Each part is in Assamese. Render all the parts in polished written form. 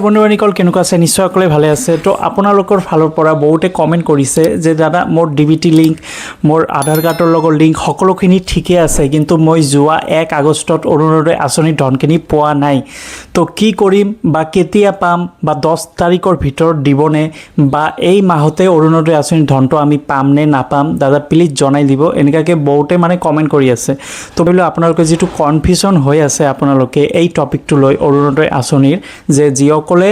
বন্ধুবান্ধীসকল কেনেকুৱা আছে নিশ্চয় সকলোৱে ভালে আছে তো আপোনালোকৰ ফালৰ পৰা বহুতে কমেন্ট কৰিছে যে দাদা মোৰ ডিবিটি লিংক মোৰ আধাৰ কাৰ্ডৰ লগত লিংক সকলোখিনি ঠিকে আছে কিন্তু মই যোৱা 1 আগষ্টত অৰুণোদয় আঁচনি ধনখিনি পোৱা নাই তো কি কৰিম বা কেতিয়া পাম বা 10 তাৰিখৰ ভিতৰত দিবনে বা এই মাহতে অৰুণোদয় আঁচনি ধনটো আমি পাম নে নাপাম দাদা প্লিজ জনাই দিব এনেকাকে বহুতে মানে কমেন্ট কৰি আছে তো বলে আপোনালোকে যেটো কনফিউজন হৈ আছে আপোনালোকে এই টপিকটো লৈ অৰুণোদয় আঁচনিৰ যে যিসকলে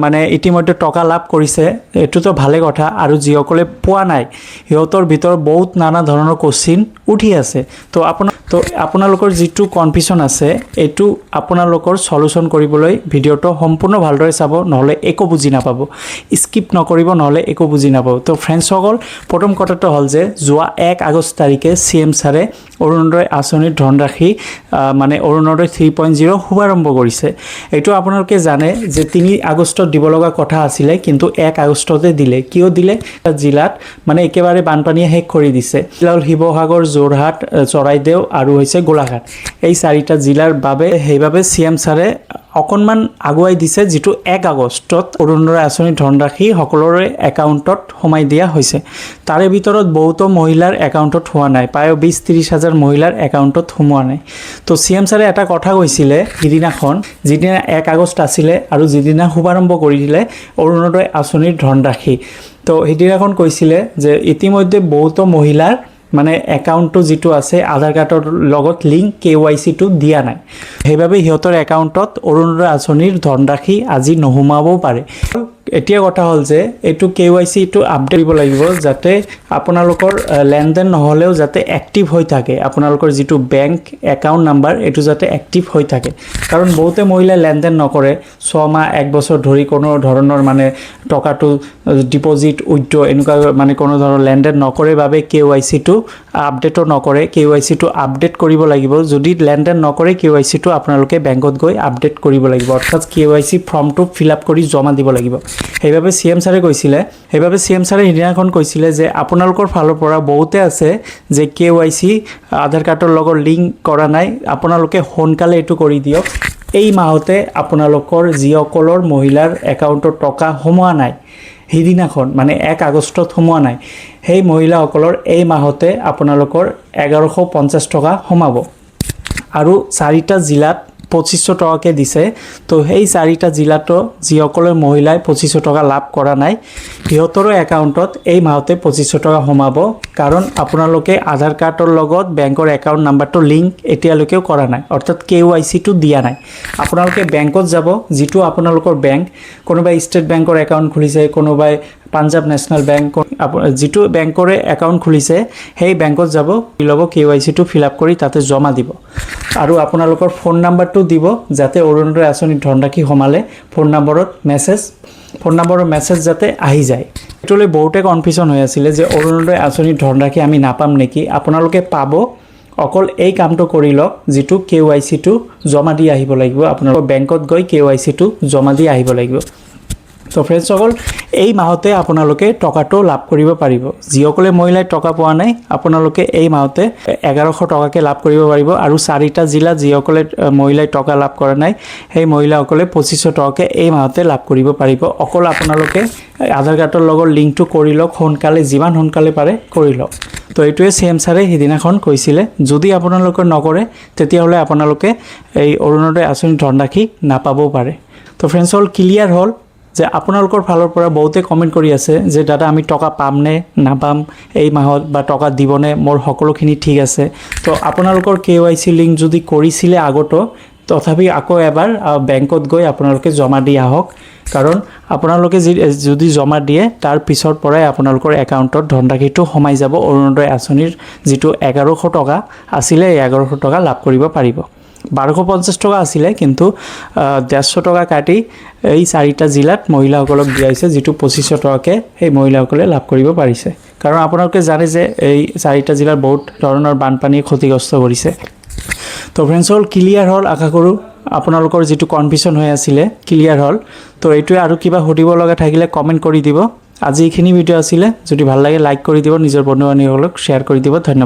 মানে ইতিমধ্যে টকা লাভ কৰিছে এটোতো ভালে কথা আৰু যিসকলে পোৱা নাই হিয়তৰ ভিতৰত বহুত নানা ধৰণৰ কোশ্চিন উঠি আছে তো আপোনালোকৰ যেটো কনফিউজন আছে এটো আপোনালোকৰ সলিউশন কৰিবলৈ ভিডিওটো সম্পূৰ্ণ ভালদৰে চাব নহলে একো বুজি নাপাব স্কিপ নকৰিব নহলে একো বুজি নাপাব তো ফ্ৰেন্ডছ সকল প্ৰথম কথাটো হল যে যোৱা 1 আগষ্ট তাৰিখে সিএম ছাৰে অৰুণোদয় আঁচনিৰ ধনৰাশি মানে অৰুণোদয় 3.0 শুভাৰম্ভ কৰিছে এটো আপোনালোকে জানে যে 3 আগষ্টত দিব লগা কথা আছিল কিন্তু 1 আগষ্টতে দিলে কিয় দিলে জিলাত মানে একেবাৰে বানপানীয়ে হেক কৰি দিছে শিৱসাগৰ যোৰহাট চৰাইদেউ আৰু হৈছে গোলাঘাট এই চাৰিটা জিলাৰ বাবে সেইভাবে সিএম ছাৰে অকনমান আগুৱাই দিছে যেটো 1 আগষ্টত অৰুণোদয় আঁচনি ধনৰাশি সকলোৰে একাউণ্টত সোমাই দিয়া হৈছে তাৰে ভিতৰত বহুত মহিলাৰ একাউণ্টত হোৱা নাই প্ৰায় 20-30 হাজাৰ মহিলাৰ একাউণ্টত সোমোৱা নাই তো সিএম ছাৰে এটা কথা কৈছিলে হিদিনাখন যিদিনা 1 আগষ্ট আছিল আৰু যিদিনা শুভাৰম্ভ কৰিলে অৰুণোদয় আঁচনিৰ ধনৰাশি তো হিদিনাখন কৈছিলে যে ইতিমধ্যে বহুত মহিলাৰ মানে একাউণ্টটো যেটো আছে আধাৰ কাৰ্ডৰ লগত লিংক কেৱাইসি টো দিয়া নাই সেইভাবে হিয়তৰ একাউণ্টত অৰুণোদয় আঁচনিৰ ধনৰাশি আজি নহুমাবও পাৰে এতিয়া কথা হল যে এটো কেৱাইসি টো আপডেট কৰিব লাগিব যাতে আপোনালোকৰ লেনদেন নহলেও যাতে এক্টিভ হৈ থাকে আপোনালোকৰ যেটো বেংক একাউণ্ট নাম্বাৰ এটো যাতে এক্টিভ হৈ থাকে কাৰণ বহুতে মহিলা লেনদেন নকৰে 6 মাহ 1 বছৰ ধৰি কোনো ধৰণৰ মানে টকাটো ডিপোজিট উইথড্ৰ এনেকুৱা মানে কোনো ধৰণৰ লেনদেন নকৰে বাবে কেৱাইসি টো আপডেট নকৰে কেৱাইসি টো আপডেট কৰিব লাগিব যদি লেনদেন নকৰে কেৱাইসি টো আপোনালোকে বেংকত গৈ আপডেট কৰিব লাগিব অৰ্থাৎ কেৱাইসি ফৰ্মটো ফিল আপ কৰি জমা দিব লাগিব সেইভাবে সিএম ছাৰে কৈছিলে সেইভাবে সিএম ছাৰে হিদিনাখন কৈছিলে যে আপোনালোকৰ ফালৰ পৰা বহুতে আছে যে কেৱাইসি আধাৰ কাৰ্ডৰ লগত লিংক কৰা নাই আপোনালোকে সোনকালে এটো কৰি দিয়ক এই মাহতে আপোনালোকৰ যিসকলৰ মহিলাৰ একাউণ্টত টকা সোমোৱা নাই হিদিনাখন মানে 1 আগষ্টত সোমোৱা নাই সেই মহিলাসকলৰ এই মাহতে আপোনালোকৰ 1150 টকা সোমাব আৰু 4টা জিলাত 2500 টকাকে দিছে তো সেই 4টা জিলাতো যিসকলে মহিলাই 2500 টকা লাভ কৰা নাই হিয়তৰ একাউণ্টত এই মাহতে 2500 টকা সোমাব কাৰণ আপোনালোকে আধাৰ কাৰ্ডৰ লগত বেংকৰ একাউণ্ট নাম্বাৰটো লিংক এতিয়ালৈকে কৰা নাই অৰ্থাৎ কেৱাইসি টো দিয়া নাই আপোনালোকে বেংকত যাব যেটো আপোনালোকৰ বেংক কোনোবাই ষ্টেট বেংকৰ একাউণ্ট খুলিছে কোনোবাই পাঞ্জাব নেশনাল বেংক যেটো বেংকৰে একাউণ্ট খুলিছে সেই বেংকত যাব লব কেৱাইসি টো ফিল আপ কৰি তাতে জমা দিব আৰু আপোনালোকৰ ফোন নাম্বাৰটো দিব যাতে অৰুণোদয় আঁচনি ধনৰাশি সমালে ফোন নম্বৰৰ মেছেজ যাতে আহি যায় এটোলৈ বহুতে কনফিউজন হৈ আছিল যে অৰুণোদয় আঁচনি ধনৰাশি আমি নাপাম নেকি আপোনালোকে পাব অকল এই কামটো কৰি লওক যেটো কেৱাইসি টো জমা দি আহিব লাগিব আপোনালোকৰ বেংকত গৈ কেৱাইসি টো জমা দি আহিব লাগিব তো ফ্ৰেন্ডছ সকল এই মাহতে আপোনালোকে টকাটো লাভ কৰিব পাৰিব যিসকলে মহিলাই টকা পোৱা নাই আপোনালোকে এই মাহতে 1100 টকাকে লাভ কৰিব পাৰিব আৰু 4টা জিলা যিসকলে মহিলাই টকা লাভ কৰা নাই সেই মহিলাসকলে 2500 টকাকে এই মাহতে লাভ কৰিব পাৰিব অকল আপোনালোকে আধাৰ কাৰ্ডৰ লগত লিংকটো কৰি লওক সোনকালে যিমান সোনকালে পাৰে কৰি লওক তো এইটোৱে সিএম ছাৰে হিদিনাখন কৈছিলে যদি আপোনালোকে নকৰে তেতিয়া হলে আপোনালোকে এই অৰুণোদয় আঁচনি ধনৰাশি নাপাবও পাৰে তো ফ্ৰেন্ডছ হল ক্লিয়াৰ হল যে আপোনালোকৰ ফালৰ পৰা বহুতে কমেন্ট কৰি আছে যে দাদা আমি টকা পাম নে নাপাম এই মাহত বা টকা দিবনে মোৰ সকলোখিনি ঠিক আছে তো আপোনালোকৰ কেৱাইসি লিংক যদি কৰিছিলে আগতো তথাপি আকৌ এবাৰ বেংকত গৈ আপোনালোকে জমা দি আহক কাৰণ আপোনালোকে যদি জমা দিয়ে তাৰ পিছৰ পৰাই আপোনালোকৰ একাউণ্টত ধনৰাশিটো সোমাই যাব অৰুণোদয় আঁচনিৰ যেটো 1100 টকা আছিল 1100 টকা লাভ কৰিব পাৰিব 1250 টকা আছিল কিন্তু 150 টকা কাটি এই 4টা জিলাত মহিলাসকলক দিয়া হৈছে যেটো 2500 টকাকে এই মহিলাসকলে লাভ কৰিব পাৰিছে কাৰণ আপোনালোকে জানে যে এই 4টা জিলাৰ বহুত ধৰণৰ বানপানী ক্ষতিগ্ৰস্ত কৰিছে তো ফ্ৰেন্ডছ হল ক্লিয়াৰ হল আশা কৰো আপোনালোকৰ যেটো কনফিউজন হৈ আছিল ক্লিয়াৰ হল তো এইটোৱে আৰু কিবা সুধিব লগা থাকিলে কমেন্ট কৰি দিব আজি এইখিনি ভিডিও আছিল যদি ভাল লাগে লাইক কৰি দিব নিজৰ বন্ধু বান্ধৱীসকলক শেয়াৰ কৰি দিব ধন্যবাদ।